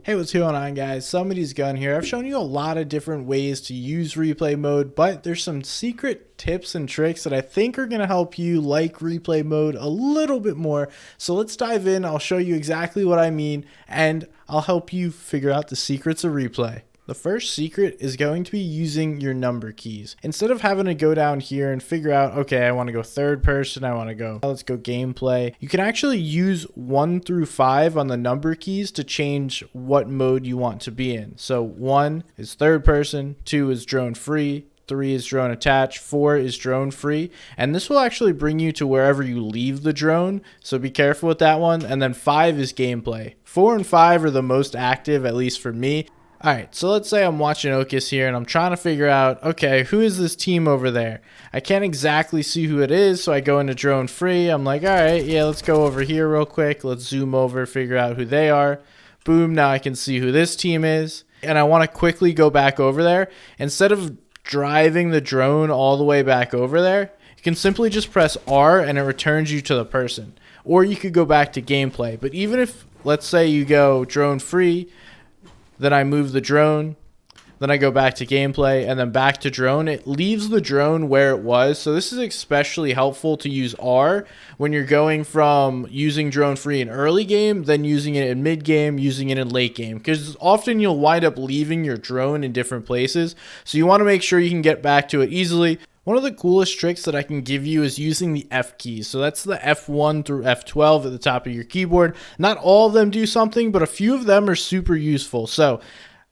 Hey, what's going on, guys? Somebody's Gun here. I've shown you a lot of different ways to use replay mode, but there's some secret tips and tricks that I think are going to help you like replay mode a little bit more. So let's dive in. I'll show you exactly what I mean, and I'll help you figure out the secrets of replay. The first secret is going to be using your number keys. Instead of having to go down here and figure out, okay, I want to go third person, let's go gameplay. You can actually use 1 through 5 on the number keys to change what mode you want to be in. So 1 is third person, 2 is drone free, 3 is drone attached, 4 is drone free, and this will actually bring you to wherever you leave the drone, so be careful with that one. And then 5 is gameplay. 4 and 5 are the most active, at least for me. Alright, so let's say I'm watching Ocus here and I'm trying to figure out, okay, who is this team over there? I can't exactly see who it is, so I go into drone free. I'm like, alright, yeah, let's go over here real quick. Let's zoom over, figure out who they are. Boom, now I can see who this team is. And I want to quickly go back over there. Instead of driving the drone all the way back over there, you can simply just press R and it returns you to the person. Or you could go back to gameplay. But even if, let's say you go drone free, then I move the drone, then I go back to gameplay, and then back to drone. It leaves the drone where it was. So this is especially helpful to use R when you're going from using drone free in early game, then using it in mid game, using it in late game. Because often you'll wind up leaving your drone in different places. So you want to make sure you can get back to it easily. One of the coolest tricks that I can give you is using the F keys. So that's the F1 through F12 at the top of your keyboard. Not all of them do something, but a few of them are super useful. So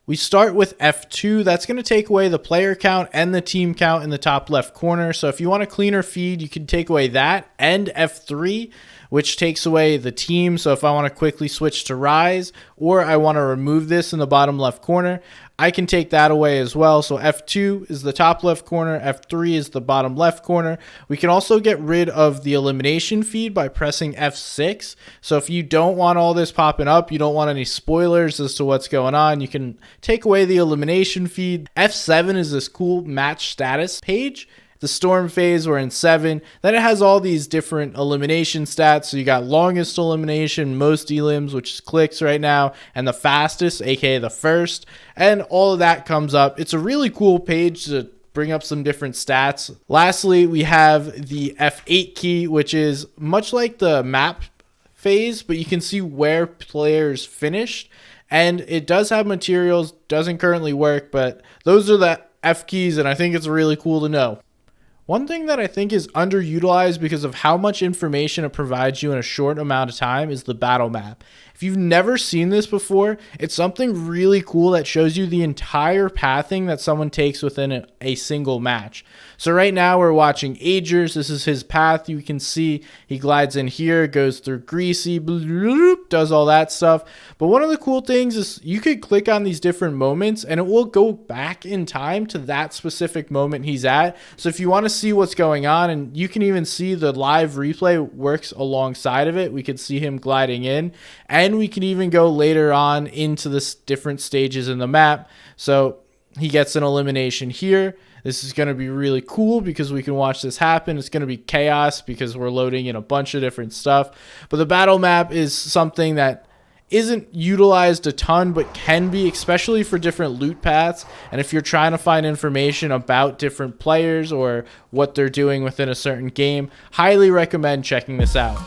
we start with F2. That's going to take away the player count and the team count in the top left corner. So if you want a cleaner feed, you can take away that, and F3, which takes away the team. So if I want to quickly switch to Rise, or I want to remove this in the bottom left corner, I can take that away as well. So F2 is the top left corner, F3 is the bottom left corner. We can also get rid of the elimination feed by pressing F6. So if you don't want all this popping up, you don't want any spoilers as to what's going on, you can take away the elimination feed. F7 is this cool match status page. The storm phase, we're in 7. Then it has all these different elimination stats. So you got longest elimination, most elims, which is clicks right now, and the fastest, aka the first. And all of that comes up. It's a really cool page to bring up some different stats. Lastly, we have the F8 key, which is much like the map phase, but you can see where players finished. And it does have materials, doesn't currently work, but those are the F keys, and I think it's really cool to know. One thing that I think is underutilized because of how much information it provides you in a short amount of time is the battle map. If you've never seen this before, it's something really cool that shows you the entire pathing that someone takes within a single match. So right now we're watching Agers. This is his path. You can see he glides in here, goes through Greasy, does all that stuff. But one of the cool things is you could click on these different moments and it will go back in time to that specific moment he's at. So if you want to see what's going on, and you can even see the live replay works alongside of it. We could see him gliding in, and we can even go later on into the different stages in the map. So he gets an elimination here. This is going to be really cool because we can watch this happen. It's going to be chaos because we're loading in a bunch of different stuff. But the battle map is something that isn't utilized a ton, but can be, especially for different loot paths. And if you're trying to find information about different players or what they're doing within a certain game, highly recommend checking this out.